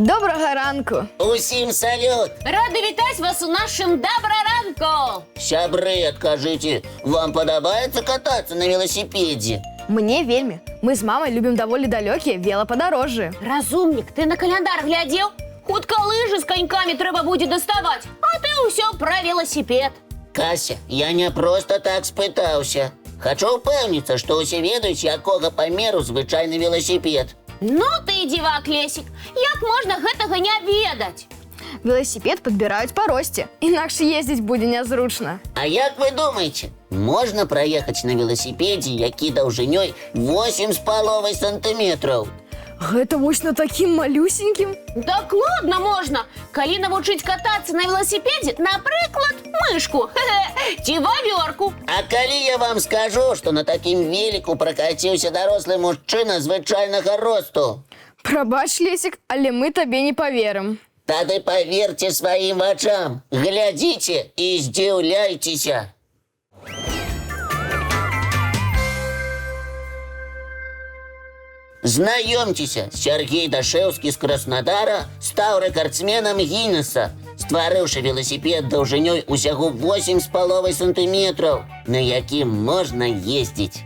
Доброго ранку! Усім салют! Рада вітать вас у нашем Доброранку! Сябры, откажите, вам подобается кататься на велосипеде? Мне вельмі. Мы з мамой любим даволі далёкія велопадорожжі. Разумник, ты на календар глядел? Хутка лыжи с коньками трэба будет доставать, а ты усё про велосипед. Кася, я не просто так спытаўся. Хочу упэўніцца, што ўсе ведаюць, якога памеру звычайны велосипед. Ну ты дзівак, Лесик, як можна гэтага не ведаць? Велосипед подбирают по росте, інакше ездить будзе нязручна. А як вы думаете, можно проехать на велосипеде, які даўжынёй 8,5 сантиметров? Гэта вось на таким малюсеньким? Так ладно можна, калі навучыць катацца на велосипеде, напрыклад, мышку, ці вавёрку. А калі я вам скажу, што на такім велику пракаціўся дарослы мужчына звычайнага росту? Прабач, Лесик, але мы табе не поверым. Тады поверьте сваім вачам, глядзіце і здзіўляйцеся. Знаёмцеся, Сергей Дашэўскі з Краснадара стаў рэкардсменам Гіннеса, стварыўшы велосипед даўжынёй усяго 8,5 сантиметров, на якім можна ездзіць.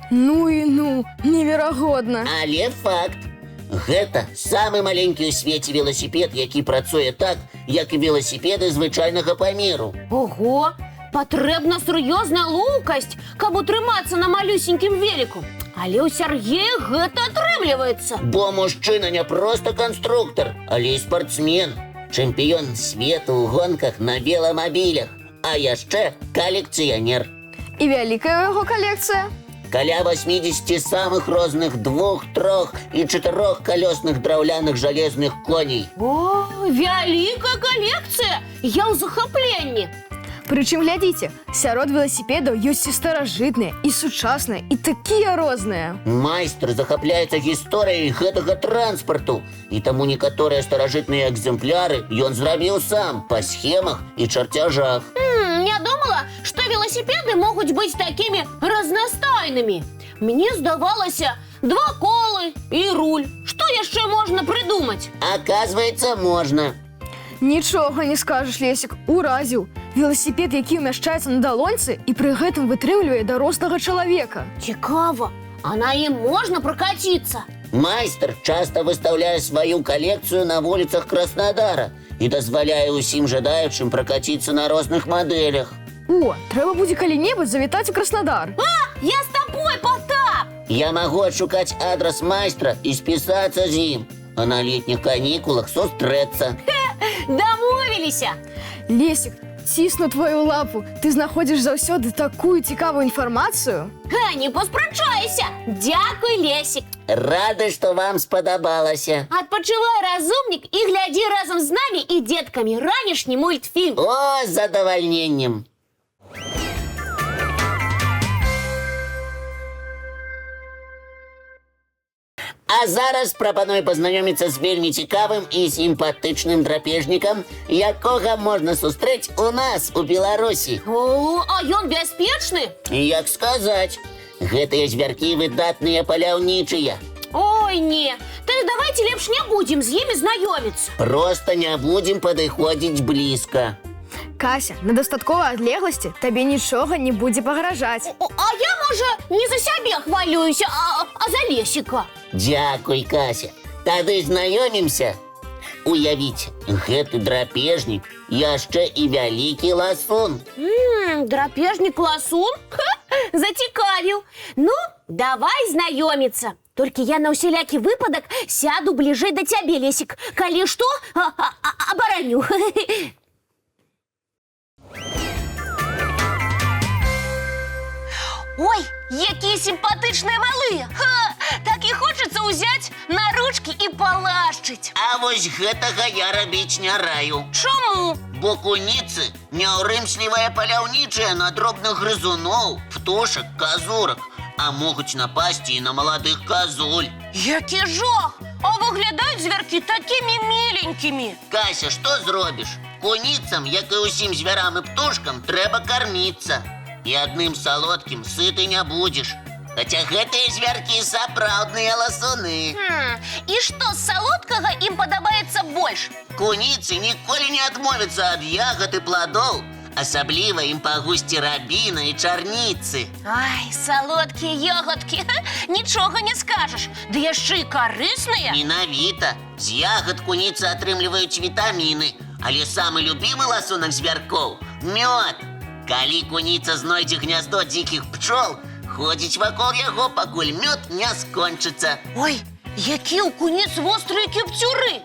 Ну і ну, неверагодна. Але факт. Гэта самы маленькі ў свеце велосипед, які працуе так, як і велосипеды звычайнага памеру. Ого, патрэбна сур'ёзная лоўкасць, каб утрымацца на малюсенькім веліку. Але ў Сергея гэта атрымліваецца. Бо мужчына не проста канструктор, але і спартсмен, чэмпіён свету ў гонках на веламабілях, а яшчэ калекцыянер. І вялікая яго калекцыя? Каля 80 самых розных 2-, 3- і 4-калёсных драўляных жалезных коней. О, вялікая калекцыя! Я ў захапленні. Прычым, глядзіце, сярод велосипедаў ёсць і старажытныя, і сучасныя, і такія розныя. Майстар захапляецца гісторыяй гэтага транспарту, і таму некаторыя старажытныя экземпляры ён зрабіў сам па схемах і чарцяжах. Не думала, што велосипеды могуць быць такімі разнастайнымі. Мне здавалася, 2 колы і руль. Што яшчэ можна прыдумаць? Аказваецца, можна. Нічога не скажаш, Лесик, уразіў. Велосипед, які ўмяшчаецца на далонцы і пры гэтым вытрымлівае дарослага чалавека. Цікава, а на ім можна пракаціцца? Майстар часта выстаўляе сваю калекцыю на вуліцах Краснадара і дазваляе ўсім жадаючым пракаціцца на розных мадэлях. О, трэба будзе калі-небудзь завітаць у Краснадар. Я з табой, Потап! Я магу адшукаць адрас майстра і спісацца з ім, а на летніх канікулах сустрэцца. Дамовіліся! Лесик, цісну твою лапу. Ты знаходзіш заўсёды такую цікавую інфармацыю. Не паспрачайся! Дзякуй, Лесик! Рады, што вам спадабалася. Адпачывай, разумнік, і глядзі разам з намі і дзеткамі ранішні мультфільм. О, з задавальненнем. А зараз прапаную пазнаёміцца з вельмі цікавым і сімпатычным драпежнікам, якога можна сустрэць у нас, у Беларусі. О, а ён бяспечны? Як сказаць, гэтыя звяркі выдатныя паляўнічыя. Ой, не, тады давайте лепш не будзем з імі знаёміцца. Проста не будзем падыходзіць блізка. Кася, на дастатковай адлегласці табе нічога не будзе пагражаць. А я, можа, не за сябе хвалююся, а за Лесіка. Дзякуй, Кася. Тады знаёмімся. Уявіце, гэты драпежнік яшчэ і вялікі ласун. Драпежнік ласун? Зацікавіў. Ну, давай знаёміцца. Толькі я на ўсялякі выпадак сяду бліжэй да цябе, Лесік. Калі што, абараню. Ой, якія сімпатычныя малы! Так і хочацца ўзяць на ручкі і палашчыць. А вось гэтага я рабіць не раю. Чаму? Бо куніцы няўрымслівыя паляўнічыя на дробных грызуноў, птушак, казурак, а могуць напасці і на маладых казуль. Які жах! А выглядаюць звяркі такімі міленькімі. Кася, што зробіш? Куніцам, як і ўсім звярам і птушкам, трэба карміцца. І адным салодкім сыты не будзеш. Хаця гэтыя звяркі сапраўдныя ласуны. І што з салодкага ім падабаецца больш? Куніцы ніколі не адмовяцца ад ягад і пладоў. Асабліва ім па гусці рабіна і чарніцы. Ай, салодкія ягодкі, нічога не скажаш. Ды яшчэ і карысныя. Менавіта. З ягад куніцы атрымліваюць вітаміны. Але самы любімы ласунак звяркоў – мёд. Калі куніца знойдзе гняздо дзікіх пчол, ходзіць вакол яго, пакуль мёд не скончыцца. Ой, які ў куніц вострыя кіпцюры.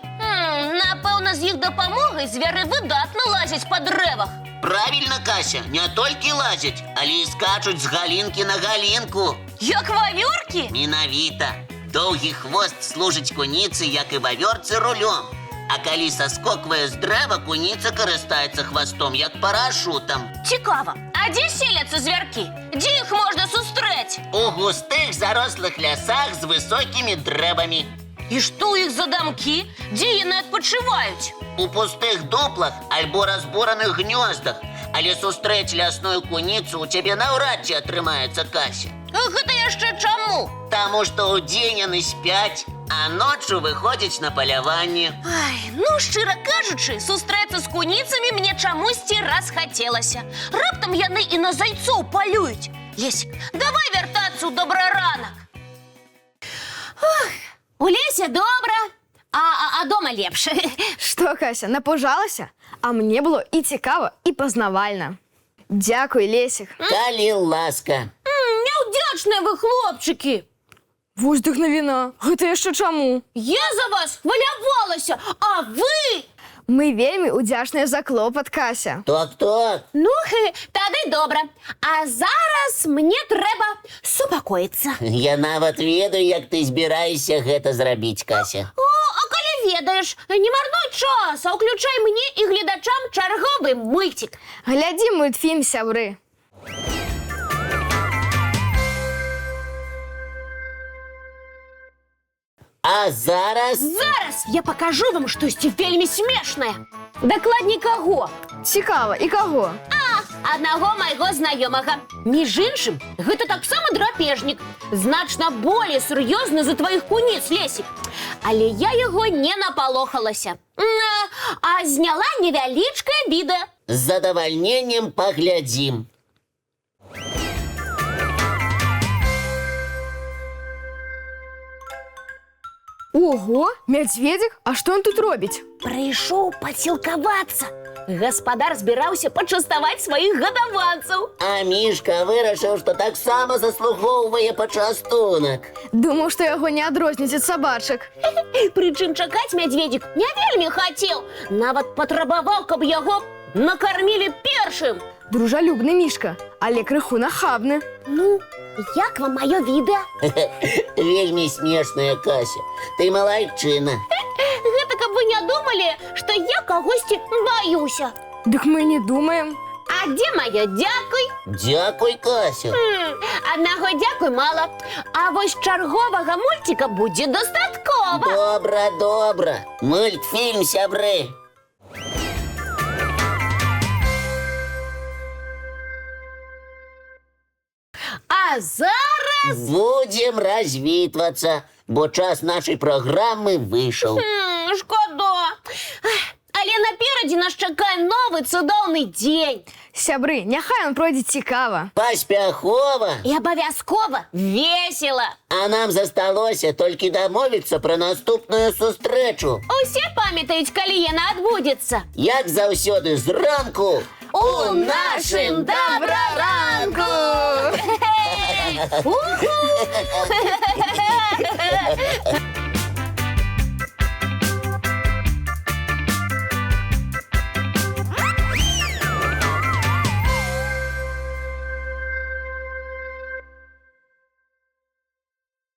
Напэўна, з іх дапамогай звяры выдатна лазяць па дрэвах. Правільна, Кася, не толькі лазяць, але і скачуць з галінкі на галінку. Як вавёркі? Менавіта. Доўгі хвост служыць куніцы, як і вавёрцы, рулём. А калі саскоквае з дрэва, куніца карыстаецца хвастом, як парашутам. Цікава, а дзе селяцца звяркі? Дзе іх можна сустрэць? У густых зарослых лясах з высокімі дрэвамі. І што ў іх за дамкі? Дзе яны адпачываюць? У пустых дуплах альбо разбураных гнёздах. Але сустрэць лясную куніцу у цябе наўрад ці атрымаецца, Кася. Гэта яшчэ чаму? Таму што ўдзень яны спяць, а ноччу выходзяць на паляванне. Ай, ну, шчыра кажучы, сустрэцца з куніцамі мне чамусьці расхацелася. Раптам яны і на зайцоў палююць. Лесік, давай вяртацца ў добраранак. У лесе добра, а дома лепш. Што, Кася, напужалася? А мне было і цікава, і пазнавальна. Дзякуй, Лесік. Калі ласка. Няўдзячныя вы, хлопчыкі. Вось дык навіна. Гэта яшчэ чаму? Я за вас хвалявалася, а вы... Мы вельмі ўдзячныя за клопат, Кася. Так. Ну, тады добра. А зараз мне трэба супакоіцца. Я нават ведаю, як ты збіраешся гэта зрабіць, Кася. А калі ведаеш, не марнуй час, а ўключай мне і гледачам чарговы мульцік. Глядзі мультфільм, сябры. А зараз... Зараз я пакажу вам штосьці вельмі смешнае. Дакладней каго? Цікава, і каго? Аднаго майго знаёмага. Між іншым, гэта таксама драпежнік. Значна болей сур'ёзны за тваіх куніц, Лесік. Але я яго не напалохалася. А зняла невялічкае відэа. З задавальненнем паглядзім. Ого, мядзведзік? А што ён тут робіць? Прыйшоў пасілкавацца. Гаспадар збіраўся пачаставаць сваіх гадаванцаў. А Мішка вырашыў, што таксама заслугоўвае пачастунак. Думаў, што яго не адрозніць ад сабачак. Прычым чакаць мядзведзік не вельмі хацеў. Нават патрабаваў, каб яго накармілі першым. Дружалюбны Мішка, але крыху нахабны. Ну, як вам маё відэа? Вельмі смешная, Кася. Ты малайчына. Гэта каб вы не думалі, што я кагосьці баюся. Дык мы не думаем. А дзе маё дзякуй? Дзякуй, Кася. Аднаго дзякуй мала. А вось чарговага мульціка будзе дастаткова. Добра. Мультфільм, сябры. А зараз... Будзем развітвацца, бо час нашай праграмы выйшаў. Шкода. Але наперадзе нас чакае новы цудоўны дзень. Сябры, няхай ён пройдзе цікава. Паспяхова. І абавязкова весела. А нам засталося толькі дамовіцца пра наступную сустрэчу. Усе памятаюць, калі яна адбудзецца. Як заўсёды зранку У нашым добраранку! Уху!